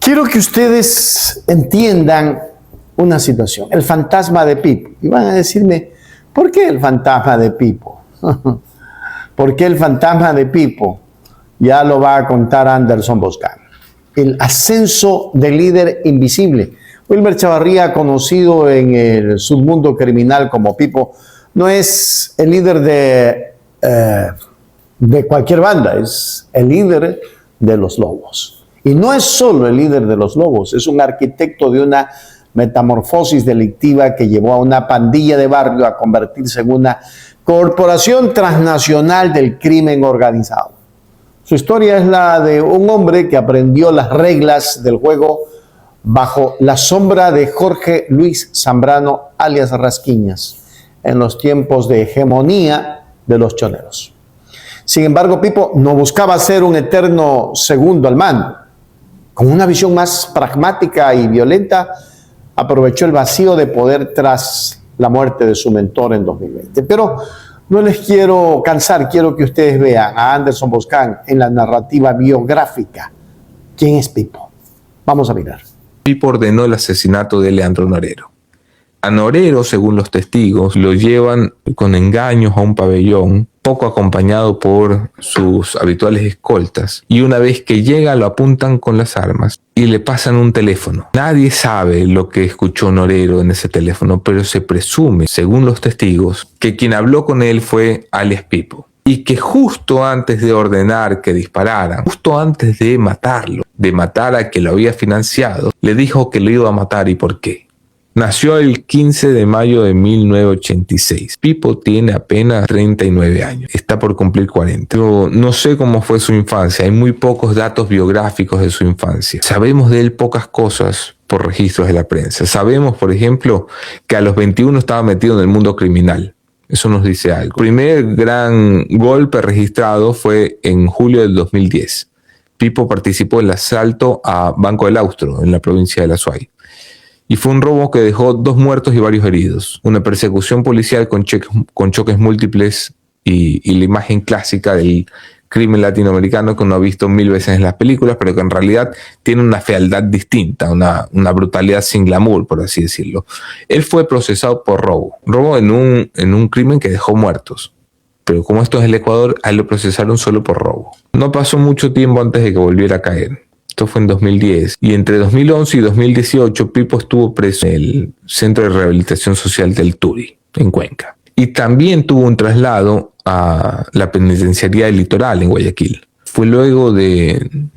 Quiero que ustedes entiendan una situación, el fantasma de Pipo. Y van a decirme, ¿por qué el fantasma de Pipo? ¿Por qué el fantasma de Pipo? Ya lo va a contar Anderson Boscan. El ascenso del líder invisible. Wilmer Chavarría, conocido en el submundo criminal como Pipo, no es el líder de cualquier banda, es el líder de los Lobos. Y no es solo el líder de los Lobos, es un arquitecto de una metamorfosis delictiva que llevó a una pandilla de barrio a convertirse en una corporación transnacional del crimen organizado. Su historia es la de un hombre que aprendió las reglas del juego bajo la sombra de Jorge Luis Zambrano, alias Rasquiñas, en los tiempos de hegemonía de los choneros. Sin embargo, Pipo no buscaba ser un eterno segundo al mando. Con una visión más pragmática y violenta, aprovechó el vacío de poder tras la muerte de su mentor en 2020. Pero no les quiero cansar, quiero que ustedes vean a Anderson Boscan en la narrativa biográfica. ¿Quién es Pipo? Vamos a mirar. Pipo ordenó el asesinato de Leandro Norero. A Norero, según los testigos, lo llevan con engaños a un pabellón, poco acompañado por sus habituales escoltas, y una vez que llega lo apuntan con las armas y le pasan un teléfono. Nadie sabe lo que escuchó Norero en ese teléfono, pero se presume, según los testigos, que quien habló con él fue alias Pipo, y que justo antes de ordenar que dispararan, justo antes de matarlo, de matar a que lo había financiado, le dijo que lo iba a matar y por qué. Nació el 15 de mayo de 1986. Pipo tiene apenas 39 años. Está por cumplir 40. Yo no sé cómo fue su infancia. Hay muy pocos datos biográficos de su infancia. Sabemos de él pocas cosas por registros de la prensa. Sabemos, por ejemplo, que a los 21 estaba metido en el mundo criminal. Eso nos dice algo. El primer gran golpe registrado fue en julio del 2010. Pipo participó en el asalto a Banco del Austro, en la provincia de La Suay. Y fue un robo que dejó 2 muertos y varios heridos. Una persecución policial con choques múltiples y la imagen clásica del crimen latinoamericano que uno ha visto 1000 veces en las películas, pero que en realidad tiene una fealdad distinta, una brutalidad sin glamour, por así decirlo. Él fue procesado por robo en un crimen que dejó muertos. Pero como esto es el Ecuador, a él lo procesaron solo por robo. No pasó mucho tiempo antes de que volviera a caer. Esto fue en 2010. Y entre 2011 y 2018, Pipo estuvo preso en el Centro de Rehabilitación Social del Turi, en Cuenca. Y también tuvo un traslado a la penitenciaría del Litoral, en Guayaquil. Fue luego de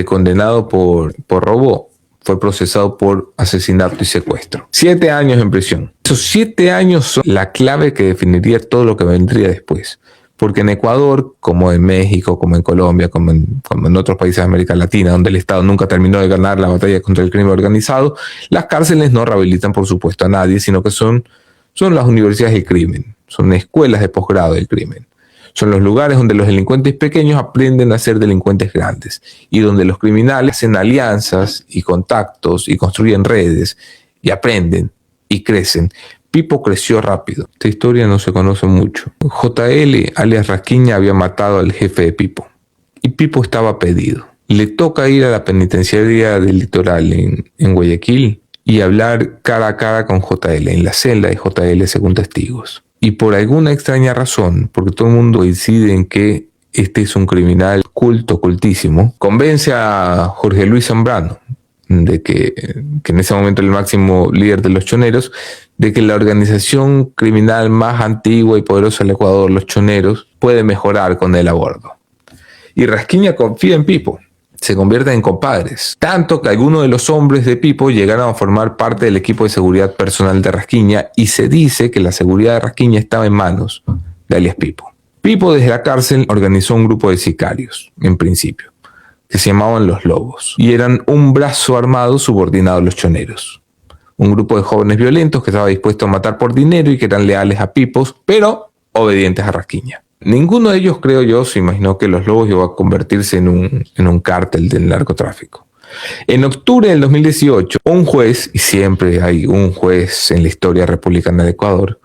condenado por robo, fue procesado por asesinato y secuestro. 7 años en prisión. Esos 7 años son la clave que definiría todo lo que vendría después. Porque en Ecuador, como en México, como en Colombia, como en otros países de América Latina, donde el Estado nunca terminó de ganar la batalla contra el crimen organizado, las cárceles no rehabilitan, por supuesto, a nadie, sino que son las universidades del crimen, son escuelas de posgrado del crimen. Son los lugares donde los delincuentes pequeños aprenden a ser delincuentes grandes y donde los criminales hacen alianzas y contactos y construyen redes y aprenden y crecen. Pipo creció rápido. Esta historia no se conoce mucho. JL, alias Rasquiña, había matado al jefe de Pipo. Y Pipo estaba pedido. Le toca ir a la penitenciaría del Litoral en Guayaquil y hablar cara a cara con JL, en la celda de JL según testigos. Y por alguna extraña razón, porque todo el mundo coincide en que este es un criminal cultísimo, convence a Jorge Luis Zambrano, de que en ese momento el máximo líder de los choneros, de que la organización criminal más antigua y poderosa del Ecuador, los choneros, puede mejorar con él a bordo. Y Rasquiña confía en Pipo, se convierten en compadres, tanto que algunos de los hombres de Pipo llegaron a formar parte del equipo de seguridad personal de Rasquiña y se dice que la seguridad de Rasquiña estaba en manos de alias Pipo. Pipo desde la cárcel organizó un grupo de sicarios, en principio, que se llamaban los Lobos, y eran un brazo armado subordinado a los choneros. Un grupo de jóvenes violentos que estaba dispuesto a matar por dinero y que eran leales a Pipos, pero obedientes a Rasquiña. Ninguno de ellos, creo yo, se imaginó que los Lobos iba a convertirse en un cártel del narcotráfico. En octubre del 2018, un juez, y siempre hay un juez en la historia republicana de Ecuador,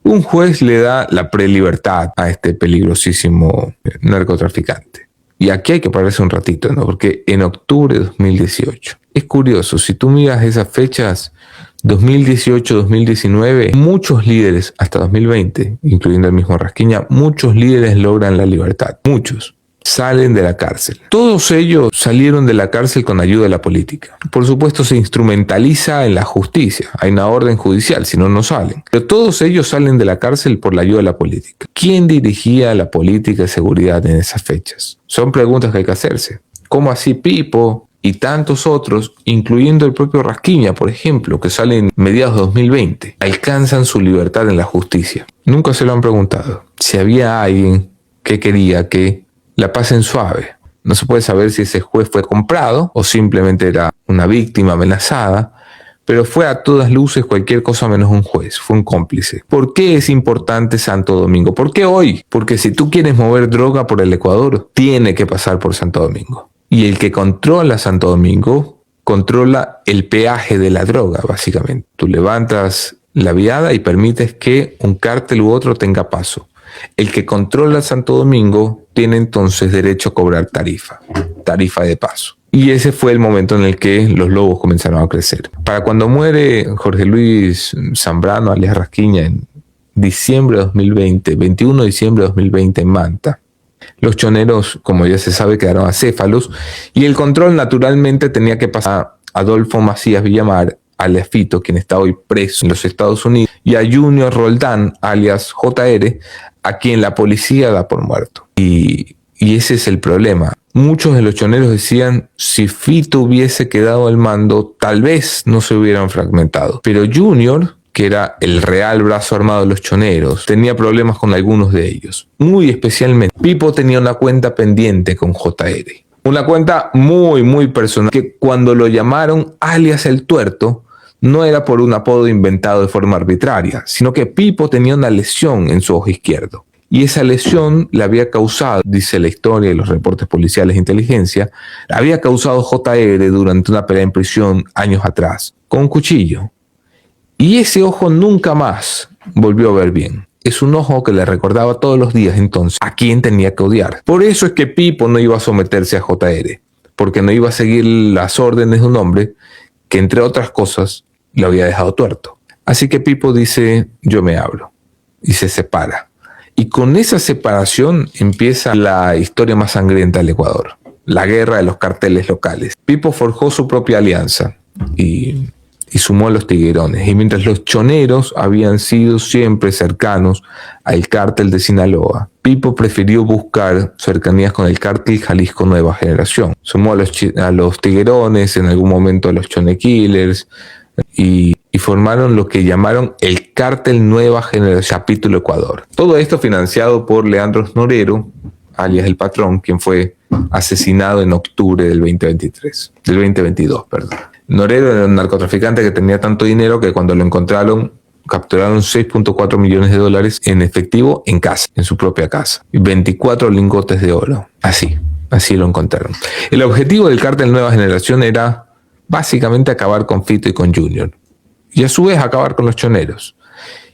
un juez le da la prelibertad a este peligrosísimo narcotraficante. Y aquí hay que pararse un ratito, ¿no? Porque en octubre de 2018, es curioso, si tú miras esas fechas, 2018, 2019, muchos líderes, hasta 2020, incluyendo el mismo Rasquiña, muchos líderes logran la libertad, muchos salen de la cárcel. Todos ellos salieron de la cárcel con ayuda de la política. Por supuesto, se instrumentaliza en la justicia. Hay una orden judicial, si no, no salen. Pero todos ellos salen de la cárcel por la ayuda de la política. ¿Quién dirigía la política de seguridad en esas fechas? Son preguntas que hay que hacerse. ¿Cómo así Pipo y tantos otros, incluyendo el propio Rasquiña, por ejemplo, que salen mediados de 2020, alcanzan su libertad en la justicia? Nunca se lo han preguntado. Si había alguien que quería que la pasen suave. No se puede saber si ese juez fue comprado o simplemente era una víctima amenazada, pero fue a todas luces cualquier cosa menos un juez, fue un cómplice. ¿Por qué es importante Santo Domingo? ¿Por qué hoy? Porque si tú quieres mover droga por el Ecuador, tiene que pasar por Santo Domingo. Y el que controla Santo Domingo controla el peaje de la droga, básicamente. Tú levantas la viada y permites que un cártel u otro tenga paso. El que controla Santo Domingo tiene entonces derecho a cobrar tarifa de paso. Y ese fue el momento en el que los lobos comenzaron a crecer. Para cuando muere Jorge Luis Zambrano, alias Rasquiña, en diciembre de 2020, 21 de diciembre de 2020 en Manta, los choneros, como ya se sabe, quedaron acéfalos y el control naturalmente tenía que pasar a Adolfo Macías Villamar, alias Fito, quien está hoy preso en los Estados Unidos, y a Junior Roldán, alias JR, a quien la policía da por muerto. Y ese es el problema. Muchos de los choneros decían, si Fito hubiese quedado al mando, tal vez no se hubieran fragmentado. Pero Junior, que era el real brazo armado de los choneros, tenía problemas con algunos de ellos. Muy especialmente, Pipo tenía una cuenta pendiente con JR. Una cuenta muy personal, que cuando lo llamaron alias El Tuerto, no era por un apodo inventado de forma arbitraria, sino que Pipo tenía una lesión en su ojo izquierdo. Y esa lesión la había causado, dice la historia y los reportes policiales de inteligencia, la había causado JR durante una pelea en prisión años atrás, con un cuchillo. Y ese ojo nunca más volvió a ver bien. Es un ojo que le recordaba todos los días entonces a quién tenía que odiar. Por eso es que Pipo no iba a someterse a JR, porque no iba a seguir las órdenes de un hombre que, entre otras cosas, lo había dejado tuerto. Así que Pipo dice, yo me abro, y se separa. Y con esa separación empieza la historia más sangrienta del Ecuador, la guerra de los carteles locales. Pipo forjó su propia alianza y sumó a los tiguerones. Y mientras los choneros habían sido siempre cercanos al cártel de Sinaloa, Pipo prefirió buscar cercanías con el cártel Jalisco Nueva Generación. Sumó a los tiguerones, en algún momento a los Chone Killers, y formaron lo que llamaron el Cártel Nueva Generación Capítulo Ecuador. Todo esto financiado por Leandro Norero, alias El Patrón, quien fue asesinado en octubre del 2022. Norero era un narcotraficante que tenía tanto dinero que cuando lo encontraron, capturaron $6.4 millones en efectivo en casa, en su propia casa, y 24 lingotes de oro. Así lo encontraron. El objetivo del Cártel Nueva Generación era básicamente acabar con Fito y con Junior, y a su vez acabar con los choneros.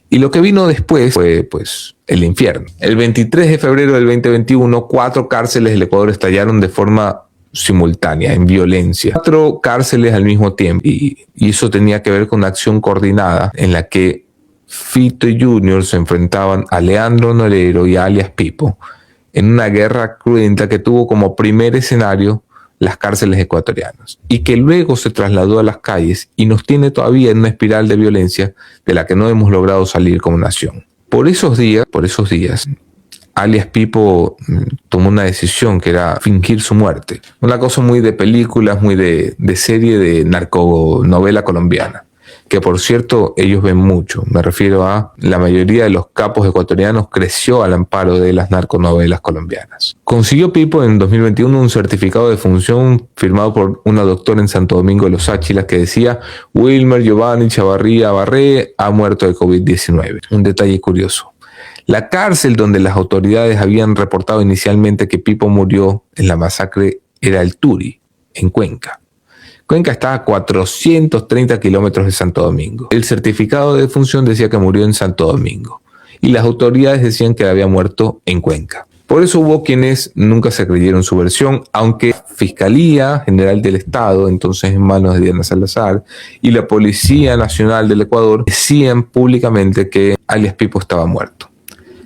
Y lo que vino después fue, pues, el infierno. El 23 de febrero del 2021, 4 cárceles del Ecuador estallaron de forma simultánea, en violencia. 4 cárceles al mismo tiempo. Y eso tenía que ver con una acción coordinada en la que Fito y Junior se enfrentaban a Leandro Norero y a alias Pipo en una guerra cruenta que tuvo como primer escenario las cárceles ecuatorianas, y que luego se trasladó a las calles y nos tiene todavía en una espiral de violencia de la que no hemos logrado salir como nación. Por esos días, alias Pipo tomó una decisión que era fingir su muerte. Una cosa muy de películas, muy de serie de narconovela colombiana, que por cierto ellos ven mucho. Me refiero a la mayoría de los capos ecuatorianos creció al amparo de las narconovelas colombianas. Consiguió Pipo en 2021 un certificado de función firmado por una doctora en Santo Domingo de los Áchilas que decía Wilmer Giovanni Chavarría Barré ha muerto de COVID-19. Un detalle curioso. La cárcel donde las autoridades habían reportado inicialmente que Pipo murió en la masacre era el Turi, en Cuenca. Cuenca está a 430 kilómetros de Santo Domingo. El certificado de defunción decía que murió en Santo Domingo y las autoridades decían que había muerto en Cuenca. Por eso hubo quienes nunca se creyeron su versión, aunque Fiscalía General del Estado, entonces en manos de Diana Salazar, y la Policía Nacional del Ecuador decían públicamente que alias Pipo estaba muerto.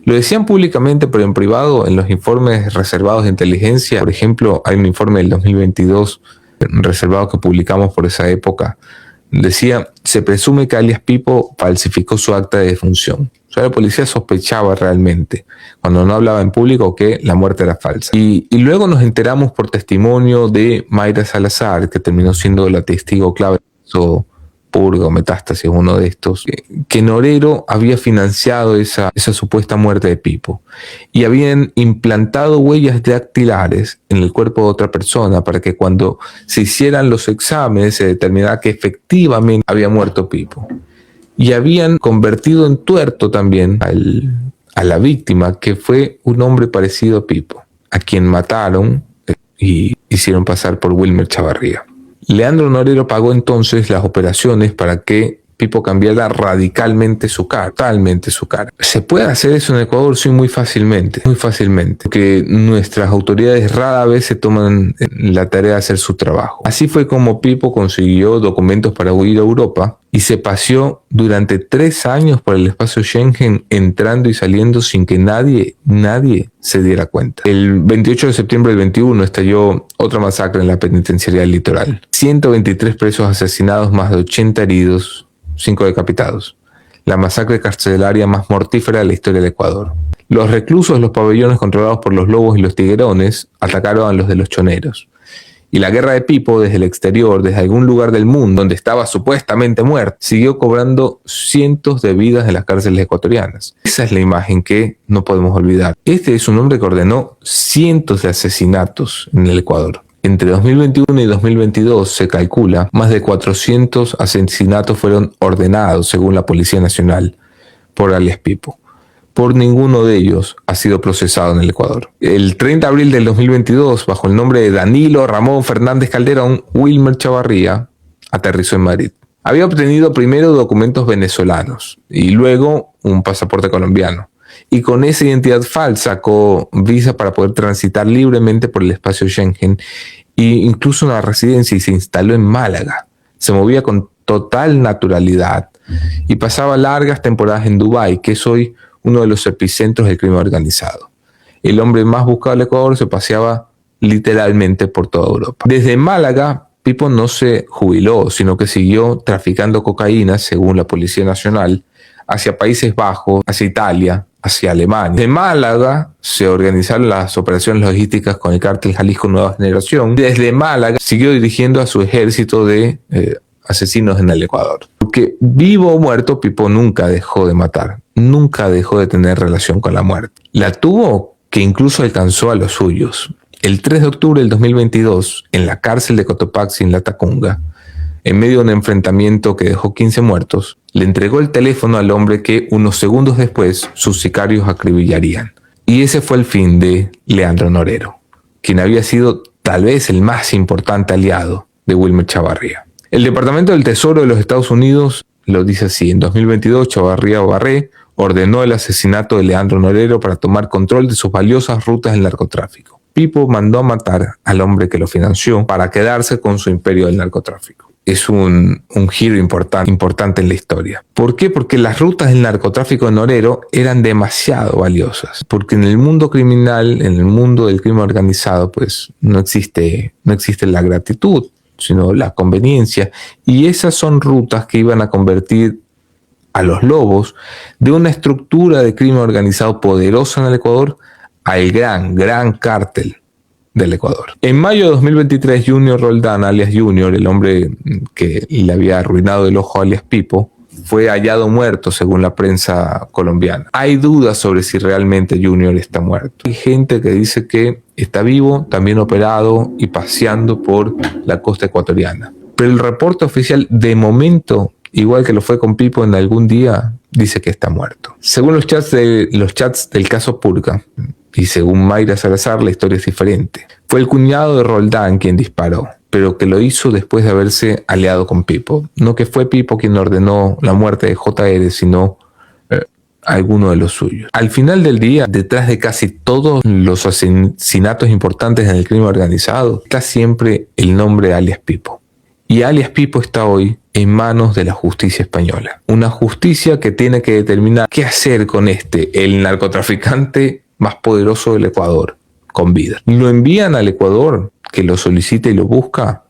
Lo decían públicamente, pero en privado, en los informes reservados de inteligencia. Por ejemplo, hay un informe del 2022 reservado que publicamos por esa época. Decía, se presume que alias Pipo falsificó su acta de defunción. O sea, la policía sospechaba realmente, cuando no hablaba en público, que la muerte era falsa. Y luego nos enteramos por testimonio de Mayra Salazar, que terminó siendo la testigo clave de eso, Purga o Metástasis, uno de estos, que Norero había financiado esa supuesta muerte de Pipo y habían implantado huellas dactilares en el cuerpo de otra persona para que cuando se hicieran los exámenes se determinara que efectivamente había muerto Pipo. Y habían convertido en tuerto también a la víctima, que fue un hombre parecido a Pipo, a quien mataron y hicieron pasar por Wilmer Chavarría. Leandro Norero pagó entonces las operaciones para que Pipo cambiara radicalmente su cara, totalmente su cara. ¿Se puede hacer eso en Ecuador? Sí, muy fácilmente, porque nuestras autoridades rara vez se toman la tarea de hacer su trabajo. Así fue como Pipo consiguió documentos para huir a Europa y se paseó durante 3 años por el espacio Schengen, entrando y saliendo sin que nadie se diera cuenta. El 28 de septiembre del 21 estalló otra masacre en la penitenciaría del Litoral. 123 presos asesinados, más de 80 heridos, 5 decapitados. La masacre carcelaria más mortífera de la historia del Ecuador. Los reclusos de los pabellones controlados por los lobos y los tiguerones atacaron a los de los choneros. Y la guerra de Pipo, desde el exterior, desde algún lugar del mundo donde estaba supuestamente muerto, siguió cobrando cientos de vidas en las cárceles ecuatorianas. Esa es la imagen que no podemos olvidar. Este es un hombre que ordenó cientos de asesinatos en el Ecuador. Entre 2021 y 2022 se calcula más de 400 asesinatos fueron ordenados, según la Policía Nacional, por alias Pipo. Por ninguno de ellos ha sido procesado en el Ecuador. El 30 de abril del 2022, bajo el nombre de Danilo Ramón Fernández Calderón, Wilmer Chavarría aterrizó en Madrid. Había obtenido primero documentos venezolanos y luego un pasaporte colombiano. Y con esa identidad falsa sacó visa para poder transitar libremente por el espacio Schengen e incluso una residencia, y se instaló en Málaga. Se movía con total naturalidad y pasaba largas temporadas en Dubái, que es hoy uno de los epicentros del crimen organizado. El hombre más buscado del Ecuador se paseaba literalmente por toda Europa. Desde Málaga, Pipo no se jubiló, sino que siguió traficando cocaína, según la Policía Nacional, hacia Países Bajos, hacia Italia, hacia Alemania. De Málaga se organizaron las operaciones logísticas con el cártel Jalisco Nueva Generación. Desde Málaga siguió dirigiendo a su ejército de asesinos en el Ecuador. Porque vivo o muerto, Pipo nunca dejó de matar, nunca dejó de tener relación con la muerte. La tuvo, que incluso alcanzó a los suyos. El 3 de octubre del 2022, en la cárcel de Cotopaxi, en La Tacunga, en medio de un enfrentamiento que dejó 15 muertos, le entregó el teléfono al hombre que unos segundos después sus sicarios acribillarían. Y ese fue el fin de Leandro Norero, quien había sido tal vez el más importante aliado de Wilmer Chavarría. El Departamento del Tesoro de los Estados Unidos lo dice así: en 2022 Chavarría Barré ordenó el asesinato de Leandro Norero para tomar control de sus valiosas rutas del narcotráfico. Pipo mandó a matar al hombre que lo financió para quedarse con su imperio del narcotráfico. Es un giro importante en la historia. ¿Por qué? Porque las rutas del narcotráfico de Norero eran demasiado valiosas. Porque en el mundo criminal, en el mundo del crimen organizado, pues no existe la gratitud, sino la conveniencia. Y esas son rutas que iban a convertir a los lobos de una estructura de crimen organizado poderosa en el Ecuador al gran cártel del Ecuador. En mayo de 2023, Junior Roldán, alias Junior, el hombre que le había arruinado el ojo alias Pipo, fue hallado muerto según la prensa colombiana. Hay dudas sobre si realmente Junior está muerto. Hay gente que dice que está vivo, también operado y paseando por la costa ecuatoriana. Pero el reporte oficial, de momento, igual que lo fue con Pipo en algún día, dice que está muerto. Según los chats del caso Purga, y según Mayra Salazar, la historia es diferente. Fue el cuñado de Roldán quien disparó, pero que lo hizo después de haberse aliado con Pipo. No que fue Pipo quien ordenó la muerte de JR, sino alguno de los suyos. Al final del día, detrás de casi todos los asesinatos importantes en el crimen organizado, está siempre el nombre de alias Pipo. Y alias Pipo está hoy en manos de la justicia española. Una justicia que tiene que determinar qué hacer con el narcotraficante más poderoso del Ecuador, con vida. ¿Lo envían al Ecuador, que lo solicita y lo busca?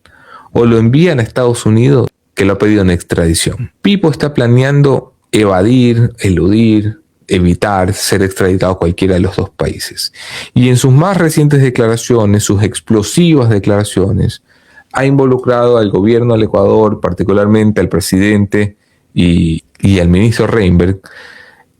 ¿O lo envían a Estados Unidos, que lo ha pedido en extradición? Pipo está planeando evadir, eludir, evitar ser extraditado a cualquiera de los dos países. Y en sus más recientes declaraciones, sus explosivas declaraciones, ha involucrado al gobierno del Ecuador, particularmente al presidente y al ministro Reinberg,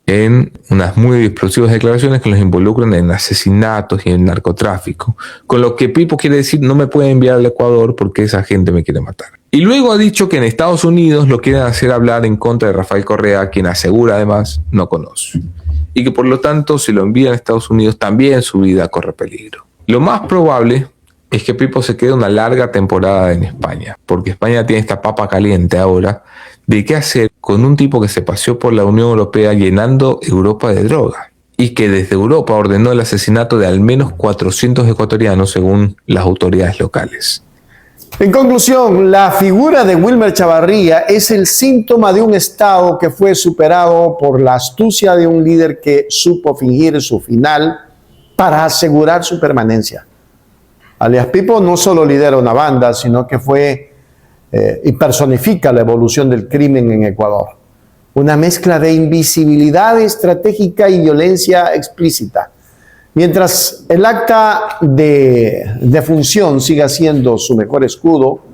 en unas muy explosivas declaraciones que los involucran en asesinatos y en narcotráfico. Con lo que Pipo quiere decir, no me puede enviar al Ecuador porque esa gente me quiere matar. Y luego ha dicho que en Estados Unidos lo quieren hacer hablar en contra de Rafael Correa, quien asegura además no conoce. Y que por lo tanto, si lo envían a Estados Unidos, también su vida corre peligro. Lo más probable es que Pipo se quede una larga temporada en España, porque España tiene esta papa caliente ahora de qué hacer con un tipo que se paseó por la Unión Europea llenando Europa de droga y que desde Europa ordenó el asesinato de al menos 400 ecuatorianos según las autoridades locales. En conclusión, la figura de Wilmer Chavarría es el síntoma de un Estado que fue superado por la astucia de un líder que supo fingir su final para asegurar su permanencia. Alias Pipo no solo lidera una banda, sino que fue y personifica la evolución del crimen en Ecuador. Una mezcla de invisibilidad estratégica y violencia explícita. Mientras el acta de defunción siga siendo su mejor escudo,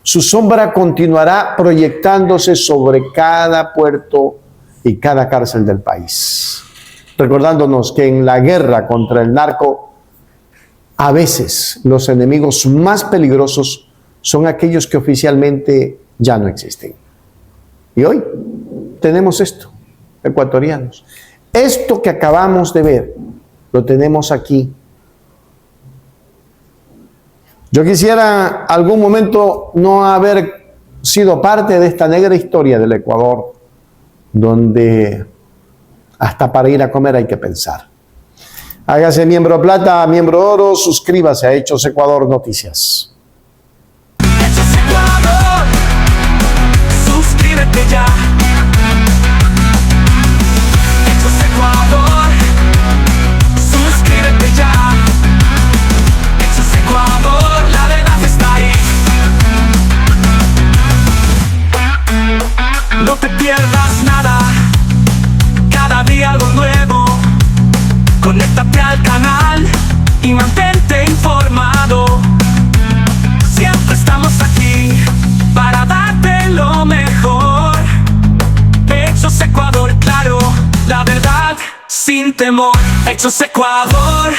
su sombra continuará proyectándose sobre cada puerto y cada cárcel del país, recordándonos que en la guerra contra el narco, a veces los enemigos más peligrosos son aquellos que oficialmente ya no existen. Y hoy tenemos esto, ecuatorianos. Esto que acabamos de ver, lo tenemos aquí. Yo quisiera algún momento no haber sido parte de esta negra historia del Ecuador, donde hasta para ir a comer hay que pensar. Hágase miembro plata, miembro oro, suscríbase a Hechos Ecuador Noticias. Hechos Ecuador, suscríbete ya. Hechos Ecuador, suscríbete ya. Hechos Ecuador, la verdad está ahí. No te pierdas nada, cada día algo nuevo. Conéctate al canal y mantente informado. Siempre estamos aquí para darte lo mejor. Hechos Ecuador, claro, la verdad sin temor. Hechos Ecuador.